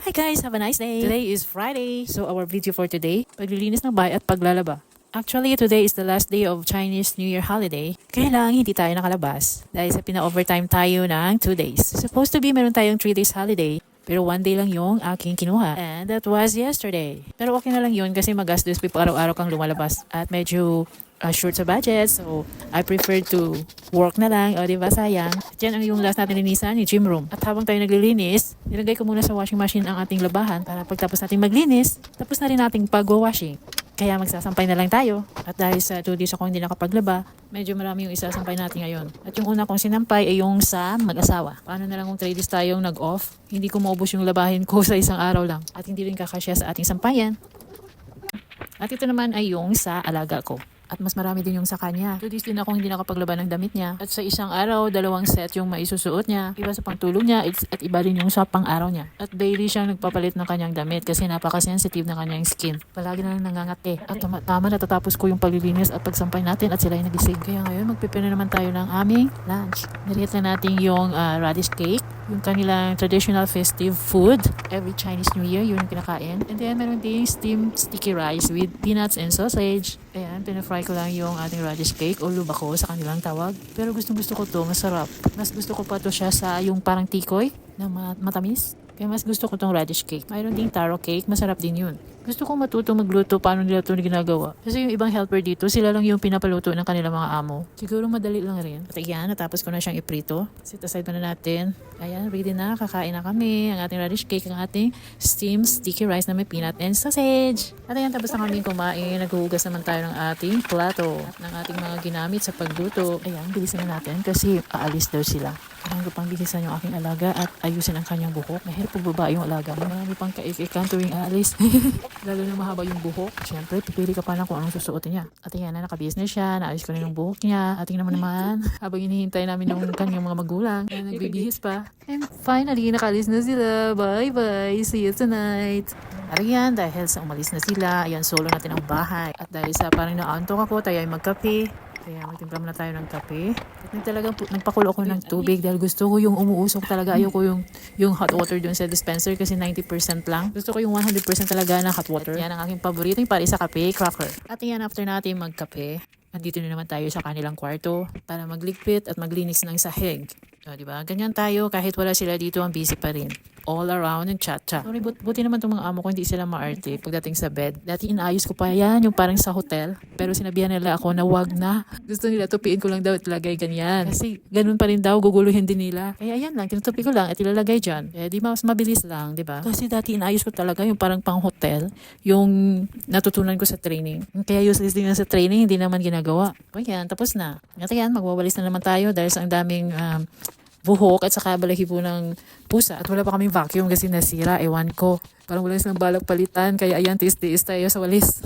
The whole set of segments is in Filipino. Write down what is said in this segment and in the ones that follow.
Hi guys, have a nice day. Today is Friday. So our video for today, paglilinis ng bahay at paglalaba. Actually, today is the last day of Chinese New Year holiday. Kaya lang hindi tayo nakalabas dahil sa pina-overtime tayo ng 2 days. Supposed to be meron tayong 3 days holiday. Pero 1 day lang yung aking kinuha. And that was yesterday. Pero okay na lang yun kasi magastos pa araw-araw kang lumalabas. At medyo short sa budget. So, I prefer to work na lang. O, diba? Sayang. At yan ang yung last natin linisan, yung gym room. At habang tayo naglilinis, nilagay ko muna sa washing machine ang ating labahan para pagtapos nating maglinis, tapos na rin nating pag-washing. Kaya magsasampay na lang tayo. At dahil sa 2 days ako hindi nakapaglaba, medyo marami yung isasampay natin ngayon. At yung una kong sinampay ay yung sa mag-asawa. Paano na lang kung 3 days tayong nag-off, hindi ko maubos yung labahin ko sa isang araw lang. At hindi rin kakasya sa ating sampayan. At ito naman ay yung sa alaga ko. At mas marami din yung sa kanya. 2 days din ako hindi nakapaglaban ng damit niya. At sa isang araw, 2 set yung maisusuot niya. Iba sa pangtulog niya at iba din yung sa pang-araw niya. At daily siyang nagpapalit ng kanyang damit kasi napaka-sensitive ng kanyang skin. Palagi na lang nangangati. At tama natatapos ko yung paglilinis at pagsampay natin at sila ay nagising. Kaya ngayon, magpipino naman tayo ng aming lunch. Nariat na natin yung radish cake. Yung kanilang traditional festive food. Every Chinese New Year, yun yung kinakain. And then, meron din steamed sticky rice with peanuts and sausage. Ayan, pinafry ko lang yung ating radish cake o lubako sa kanilang tawag. Pero gustong gusto ko to, masarap. Mas gusto ko pa to siya sa yung parang tikoy na matamis. Kaya mas gusto ko tong radish cake. Mayroon ding taro cake, masarap din yun. Gusto kong matuto magluto paano nila ito ginagawa. Kasi yung ibang helper dito, sila lang yung pinapaluto ng kanilang mga amo. Siguro madali lang rin. At ayan, natapos ko na siyang iprito. Set aside na natin. Ayan, ready na. Kakain na kami. Ang ating radish cake, ang ating steamed sticky rice na may peanut and sausage. At ayan, tapos na kami kumain. Naghuhugas naman tayo ng ating plato. At ng ating mga ginamit sa pagluto. Ayan, bilisan na natin kasi aalis daw sila. Kailangan ko pang bilisan yung aking alaga at ayusin ang kanyang buhok. Mahirap pagbaba yung alaga. Marami pang kaik-ikan tuwing aalis. Lalo na mahaba yung buhok. Siyempre, pipili ka pa lang kung anong susuotin niya. At ayan na, nakabusiness siya. Naayos ko na yung buhok niya. At tingnan naman, habang hinihintay namin yung kanyang mga magulang. Kaya nagbibihis pa. And finally, nakalis na sila. Bye-bye. See you tonight. At ayan, dahil sa umalis na sila, ayan, solo natin ang bahay. At dahil sa parang naantok ako, tayo ay magkape. Kaya magtimpla muna tayo ng kape. At nagpakulo ako ng tubig dahil gusto ko yung umuusok talaga. Ayoko yung hot water dun sa dispenser kasi 90% lang. Gusto ko yung 100% talaga na hot water. Yan ang aking paborito, yung para sa kape, cracker. At yan, after natin magkape, andito na naman tayo sa kanilang kwarto para magligpit at maglinis ng sahig. O, diba? Ganyan tayo, kahit wala sila dito, ang busy pa rin. All around and chat-chat. Sorry, buti naman itong mga amo ko, hindi sila maarte pagdating sa bed. Dati inaayos ko pa yan, yung parang sa hotel. Pero sinabihan nila ako na wag na. Gusto nila, tupiin ko lang daw at ilagay ganyan. Kasi ganun pa rin daw, guguluhin din nila. Kaya yan lang, tinutupi ko lang at ilalagay dyan. Eh, di mas mabilis lang, di ba? Kasi dati inaayos ko talaga yung parang pang hotel, yung natutunan ko sa training. Kaya useless din na sa training, hindi naman ginagawa. O yan, tapos na. At yan, magwawalis na naman tayo dahil sa ang daming buhok at saka balahibo ng pusa. At wala pa kaming vacuum kasi nasira, ewan ko. Parang wala silang balak palitan, kaya ayan, tiis-tiis tayo sa walis.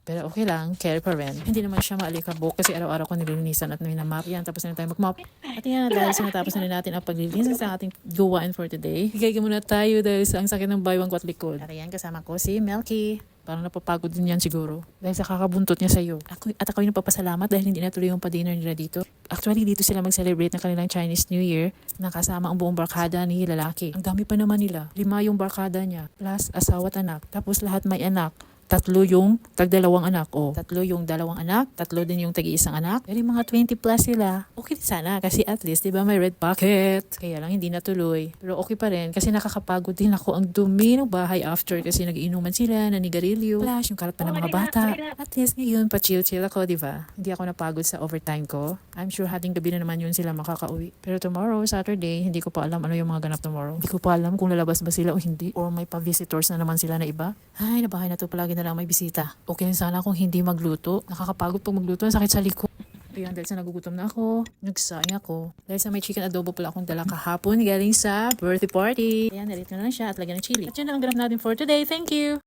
Pero okay lang, care pa rin. Hindi naman siya maalikabok kasi araw-araw ko nililinisan at minamap. Yan, tapos na tayo mag-mop. At yan, dahil sa natapos na rin natin ang paglilinis sa ating gawain for today. Higay muna tayo dahil sa ang sakit ng baywang ko at likod. At yan, kasama ko si Melky. Parang napapagod din yan siguro. Dahil sa kakabuntot niya sa'yo. Ako yung napapasalamat dahil hindi natuloy yung pa-dinner nila dito. Actually, dito sila mag-celebrate ng kanilang Chinese New Year na kasama ang buong barkada ni lalaki. Ang dami pa naman nila. 5 yung barkada niya. Plus, asawa at anak. Tapos lahat may anak. 3 yung tag-2 anak. O, 3 yung 2 anak, 3 din yung tag-1 anak. Pero mga 20 plus sila. Okay sana kasi at least, di ba, may red pocket. Kaya lang hindi natuloy. Pero okay pa rin kasi nakakapagod din ako. Ang dumi ng bahay after kasi nag-iinuman sila, nanigarilyo. Plus, yung karat pa ng mga bata. At least ngayon, pa-chill-chill ako, di ba? Hindi ako napagod sa overtime ko. I'm sure hating gabi na naman yun sila makakauwi. Pero tomorrow, Saturday, hindi ko pa alam ano yung mga ganap tomorrow. Hindi ko pa alam kung lalabas ba sila o hindi. Or may pa-visitors na naman sila na iba. Ay, nabahay na to palagi na lang may bisita. Okay sana kung hindi magluto. Nakakapagod pag magluto. Ang sakit sa likod. Ayan, dahil sa nagugutom na ako, nagsayang ako. Dahil sa may chicken adobo pala akong dala kahapon galing sa birthday party. Ayan, nalit na lang siya at lagyan ng chili. At yun ang ganap natin for today. Thank you!